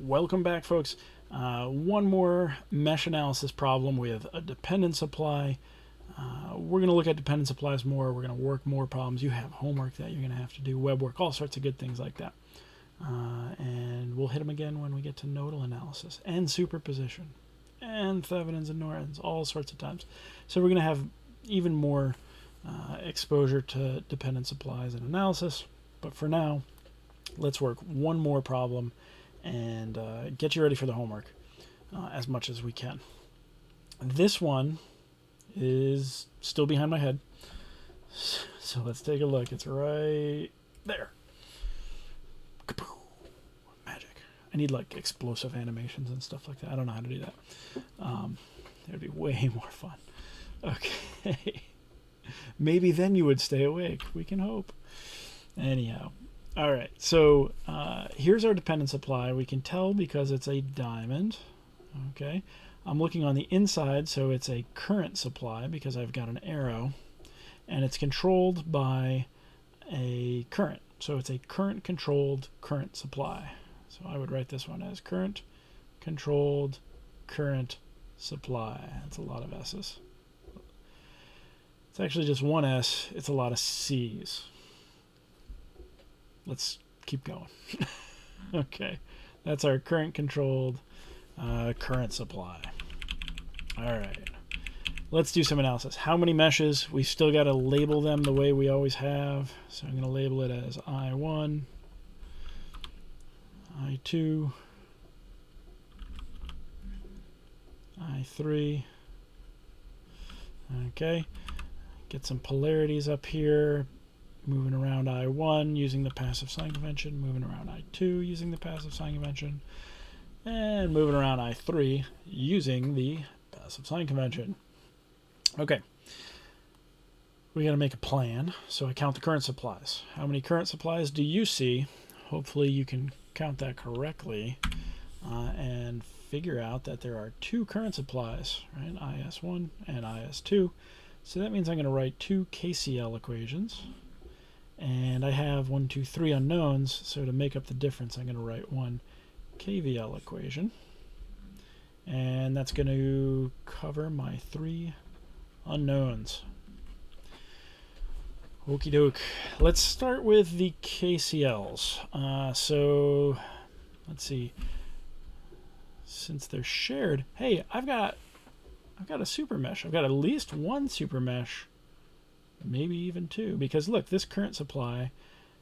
Welcome back, folks. One more mesh analysis problem with a dependent supply. We're going to look at dependent supplies more. We're going to work more problems. You have homework that you're going to have to do, web work, all sorts of good things like that. And we'll hit them again when we get to nodal analysis and superposition and Thevenins and Nortons, all sorts of times. So we're going to have even more exposure to dependent supplies and analysis. But for now, let's work one more problem and get you ready for the homework as much as we can. This one is still behind my head, so let's take a look. It's right there. Magic. I need like explosive animations and stuff like that. I don't know how to do that. It would be way more fun. Okay. Maybe then you would stay awake. We can hope. Anyhow. All right, so here's our dependent supply. We can tell because it's a diamond. Okay, I'm looking on the inside, so it's a current supply because I've got an arrow, and it's controlled by a current. So it's a current-controlled current supply. So I would write this one as current-controlled current supply. That's a lot of S's. It's actually just one S. It's a lot of C's. Let's keep going. Okay, that's our current-controlled current supply. All right, let's do some analysis. How many meshes? We still got to label them the way we always have. So I'm going to label it as I1, I2, I3. Okay, get some polarities up here. Moving around I1 using the passive sign convention, moving around I2 using the passive sign convention, and moving around I3 using the passive sign convention. Okay, we got to make a plan, so I count the current supplies. How many current supplies do you see? Hopefully you can count that correctly and figure out that there are two current supplies, right? IS1 and IS2. So that means I'm going to write two KCL equations. And I have 1, 2, 3 unknowns, so to make up the difference, I'm going to write one KVL equation. And that's going to cover my three unknowns. Okie doke. Let's start with the KCLs. So let's see. Since they're shared, hey, I've got a super mesh. I've got at least one super mesh. Maybe even two, because look, this current supply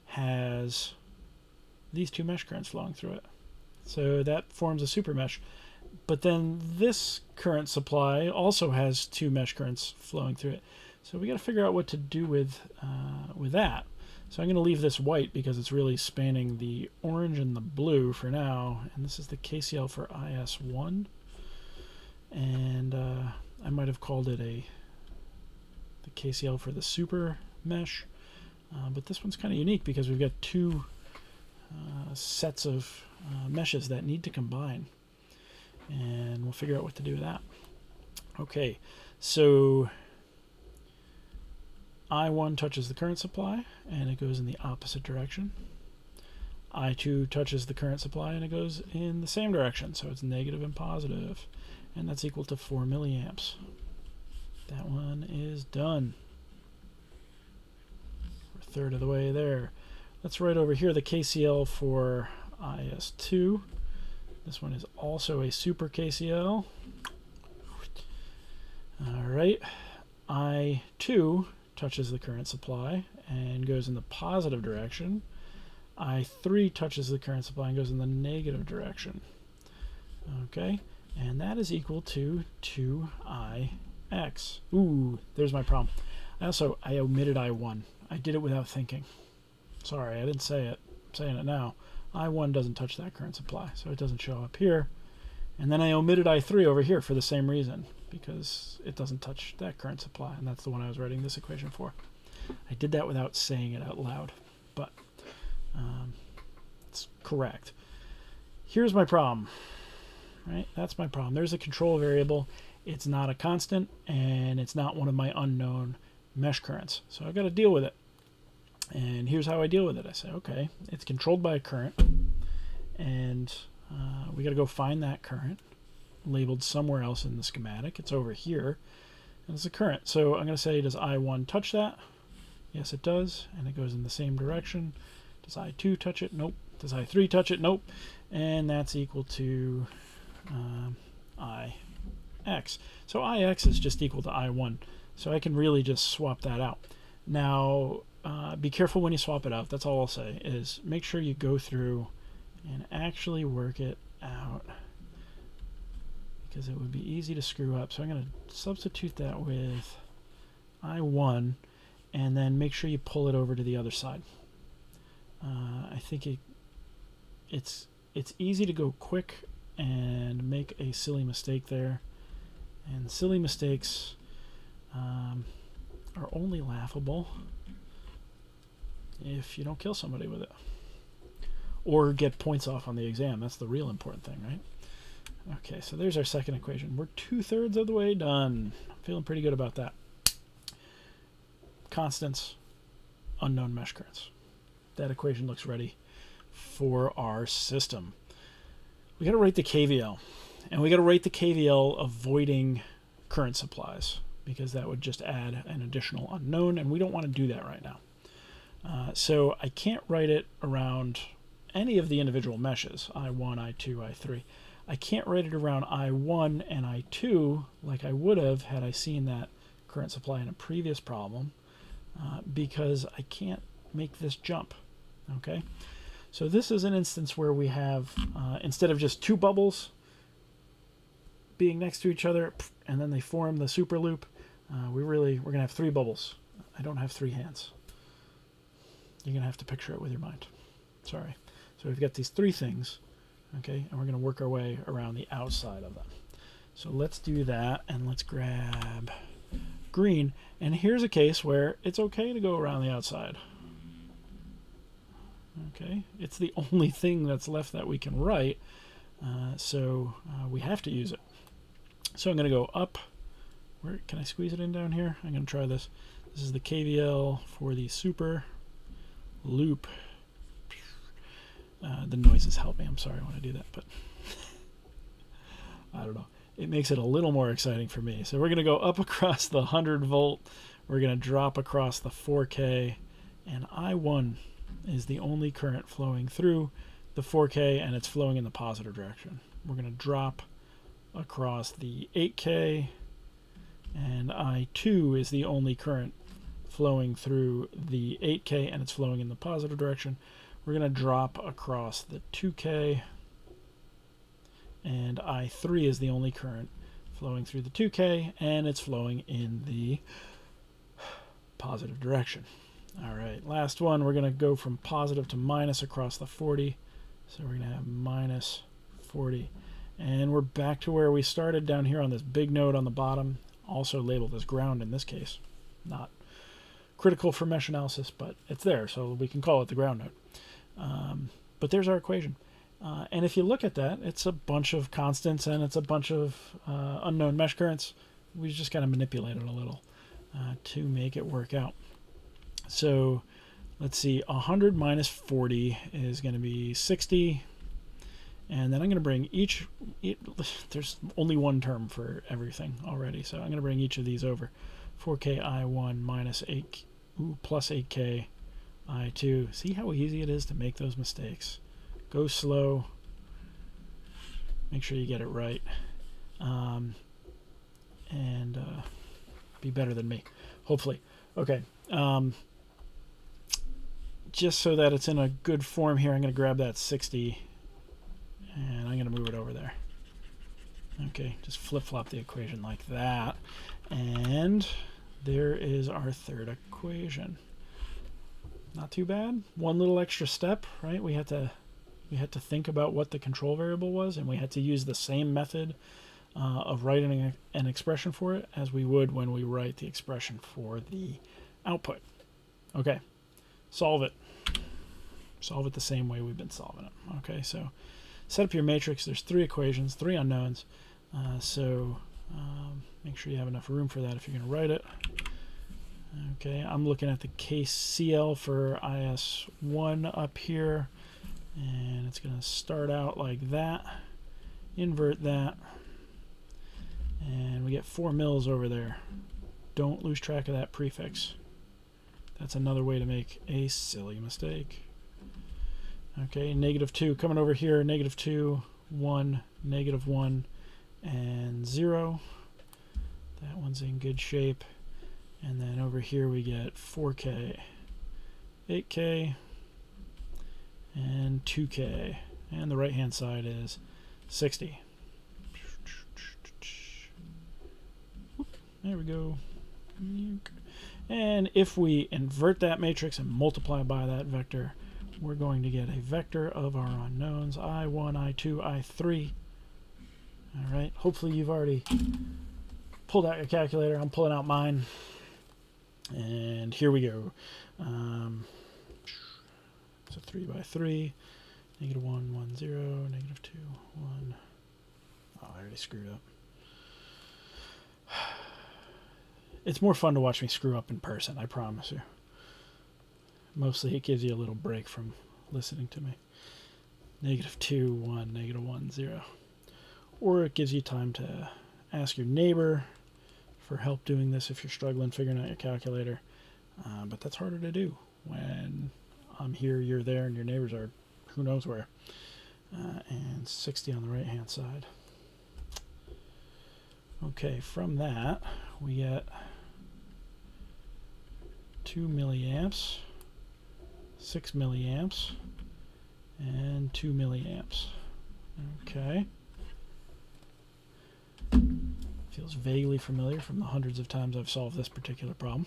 has these two mesh currents flowing through it. So that forms a super mesh. But then this current supply also has two mesh currents flowing through it. So we got to figure out what to do with that. So I'm going to leave this white because it's really spanning the orange and the blue for now. And this is the KCL for IS1. And I might have called it the KCL for the super mesh, but this one's kind of unique because we've got two sets of meshes that need to combine, and we'll figure out what to do with that. Okay, so I1 touches the current supply and it goes in the opposite direction. I2 touches the current supply and it goes in the same direction, so it's negative and positive, and that's equal to 4 milliamps. That one is done. We're a third of the way there. Let's write over here the KCL for IS2. This one is also a super KCL. All right. I2 touches the current supply and goes in the positive direction. I3 touches the current supply and goes in the negative direction. Okay. And that is equal to 2I X. Ooh, there's my problem. I omitted I1. I did it without thinking. Sorry, I didn't say it. I'm saying it now. I1 doesn't touch that current supply, so it doesn't show up here. And then I omitted I3 over here for the same reason, because it doesn't touch that current supply, and that's the one I was writing this equation for. I did that without saying it out loud, but it's correct. Here's my problem. Right? That's my problem. There's a control variable. It's not a constant, and it's not one of my unknown mesh currents. So I've got to deal with it. And here's how I deal with it. I say, okay, it's controlled by a current, and we got to go find that current labeled somewhere else in the schematic. It's over here, and it's a current. So I'm going to say, does I1 touch that? Yes, it does, and it goes in the same direction. Does I2 touch it? Nope. Does I3 touch it? Nope. And that's equal to IX. So IX is just equal to I1. So I can really just swap that out. Now, be careful when you swap it out. That's all I'll say, is make sure you go through and actually work it out, because it would be easy to screw up. So I'm going to substitute that with I1, and then make sure you pull it over to the other side. I think it's easy to go quick and make a silly mistake there, and silly mistakes are only laughable if you don't kill somebody with it or get points off on the exam. That's the real important thing, right? Okay, so there's our second equation. We're 2/3 of the way done. I'm feeling pretty good about that. Constants, unknown mesh currents. That equation looks ready for our system. We got to write the KVL, and we got to write the KVL avoiding current supplies, because that would just add an additional unknown, and we don't want to do that right now. So I can't write it around any of the individual meshes, I1, I2, I3. I can't write it around I1 and I2 like I would have had I seen that current supply in a previous problem, because I can't make this jump. Okay, so this is an instance where we have, instead of just two bubbles being next to each other and then they form the super loop, we're going to have three bubbles. I don't have three hands. You're going to have to picture it with your mind. Sorry. So we've got these three things, okay, and we're going to work our way around the outside of them. So let's do that, and let's grab green. And here's a case where it's okay to go around the outside. Okay, it's the only thing that's left that we can write, so we have to use it. So I'm going to go up. Where can I squeeze it in down here? I'm going to try this. This is the KVL for the super loop. The noises help me. I'm sorry when I do that, but I don't know. It makes it a little more exciting for me. So we're going to go up across the 100 volt. We're going to drop across the 4K, and I1 is the only current flowing through the 4K, and it's flowing in the positive direction. We're going to drop across the 8K, and I2 is the only current flowing through the 8K, and it's flowing in the positive direction. We're going to drop across the 2K, and I3 is the only current flowing through the 2K, and it's flowing in the positive direction. All right, last one, we're going to go from positive to minus across the 40. So we're going to have minus 40. And we're back to where we started down here on this big node on the bottom, also labeled as ground in this case. Not critical for mesh analysis, but it's there, so we can call it the ground node. But there's our equation. And if you look at that, it's a bunch of constants and it's a bunch of unknown mesh currents. We just got to manipulate it a little to make it work out. So let's see, 100 minus 40 is going to be 60. And then I'm going to bring there's only one term for everything already. So I'm going to bring each of these over. 4K I1 minus 8, plus 8K I2. See how easy it is to make those mistakes. Go slow. Make sure you get it right. And be better than me, hopefully. Okay. Just so that it's in a good form here, I'm going to grab that 60 and I'm going to move it over there. Okay, just flip-flop the equation like that. And there is our third equation. Not too bad. One little extra step, right? We had to think about what the control variable was, and we had to use the same method of writing an expression for it as we would when we write the expression for the output. Okay, solve it. Solve it the same way we've been solving it. Okay, so set up your matrix. There's three equations, three unknowns. Make sure you have enough room for that if you're going to write it. Okay, I'm looking at the KCL for IS1 up here, and it's going to start out like that. invert that, and we get 4 mils over there. Don't lose track of that prefix. That's another way to make a silly mistake. Okay, -2 coming over here, -2, 1, -1, and 0. That one's in good shape. And then over here we get 4K, 8K, and 2K. And the right hand side is 60. There we go. And if we invert that matrix and multiply by that vector, we're going to get a vector of our unknowns, I1, I2, I3. All right, hopefully you've already pulled out your calculator. I'm pulling out mine. And here we go. So 3 by 3, -1, 1, 0, -2, 1. Oh, I already screwed up. It's more fun to watch me screw up in person, I promise you. Mostly it gives you a little break from listening to me. -2, 1, -1, 0. Or it gives you time to ask your neighbor for help doing this if you're struggling figuring out your calculator. But that's harder to do when I'm here, you're there, and your neighbors are who knows where. And 60 on the right hand side. Okay, from that we get 2 milliamps, 6 milliamps, and 2 milliamps. Okay. Feels vaguely familiar from the hundreds of times I've solved this particular problem.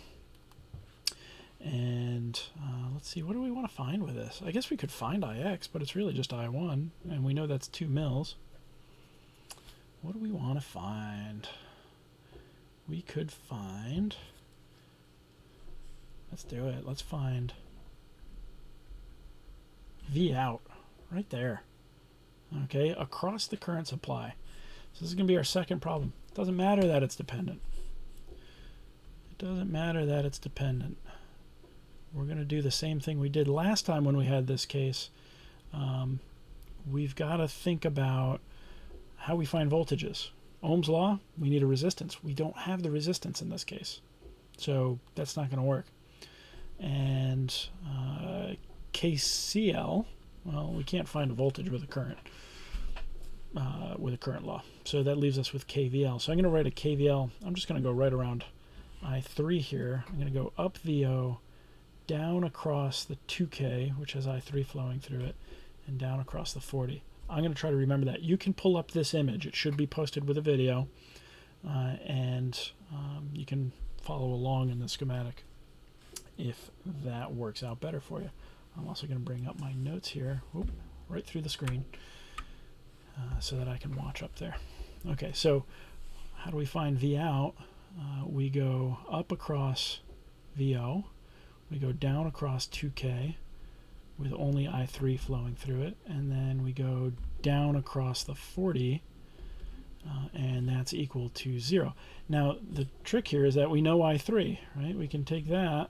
And let's see, what do we want to find with this? I guess we could find IX, but it's really just I1, and we know that's 2 mils. What do we want to find? We could find... Let's do it. Let's find V out right there. Okay, across the current supply. So this is going to be our second problem. It doesn't matter that it's dependent. It doesn't matter that it's dependent. We're going to do the same thing we did last time when we had this case. We've got to think about how we find voltages. Ohm's law, we need a resistance. We don't have the resistance in this case. So that's not going to work. And KCL, well, we can't find a voltage with a current law. So that leaves us with KVL. So I'm going to write a KVL. I'm just going to go right around I3 here. I'm going to go up VO, down across the 2K, which has I3 flowing through it, and down across the 40. I'm going to try to remember that. You can pull up this image. It should be posted with a video, and you can follow along in the schematic if that works out better for you. I'm also going to bring up my notes here, right through the screen, so that I can watch up there. Okay, so how do we find V out? We go up across VO, we go down across 2K with only I3 flowing through it, and then we go down across the 40, and that's equal to 0. Now the trick here is that we know I3, right? We can take that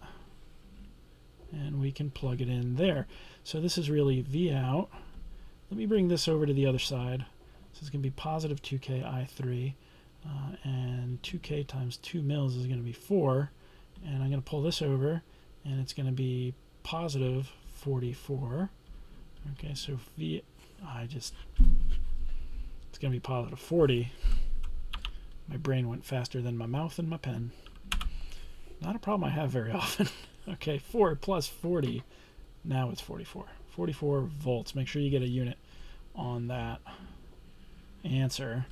and we can plug it in there. So this is really V out. Let me bring this over to the other side. So it's going to be positive 2K I3, and 2K times 2 mils is going to be 4, and I'm going to pull this over, and it's going to be positive 44. Okay, so it's going to be positive 40. My brain went faster than my mouth and my pen. Not a problem I have very often. Okay, 4 plus 40, now it's 44. 44 volts. Make sure you get a unit on that answer,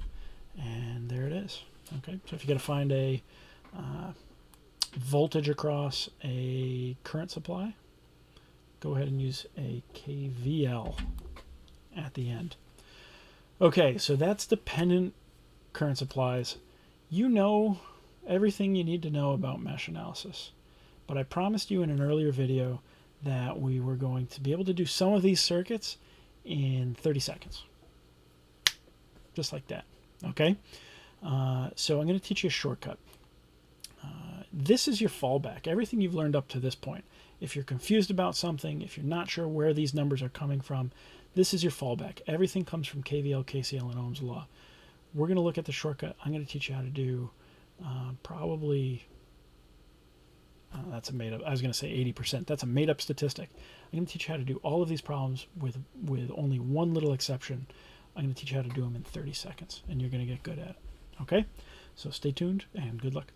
and there it is. Okay, so if you got to find a voltage across a current supply, go ahead and use a KVL at the end. Okay, so that's dependent current supplies. You know everything you need to know about mesh analysis, but I promised you in an earlier video that we were going to be able to do some of these circuits in 30 seconds. Just like that. Okay? So I'm going to teach you a shortcut. This is your fallback. Everything you've learned up to this point. If you're confused about something, if you're not sure where these numbers are coming from, This is your fallback. Everything comes from KVL, KCL, and Ohm's law. We're going to look at the shortcut. I'm going to teach you how to do probably, that's a made up, I was going to say 80%. That's a made up statistic. I'm going to teach you how to do all of these problems with only one little exception. I'm going to teach you how to do them in 30 seconds, and you're going to get good at it. Okay? So stay tuned, and good luck.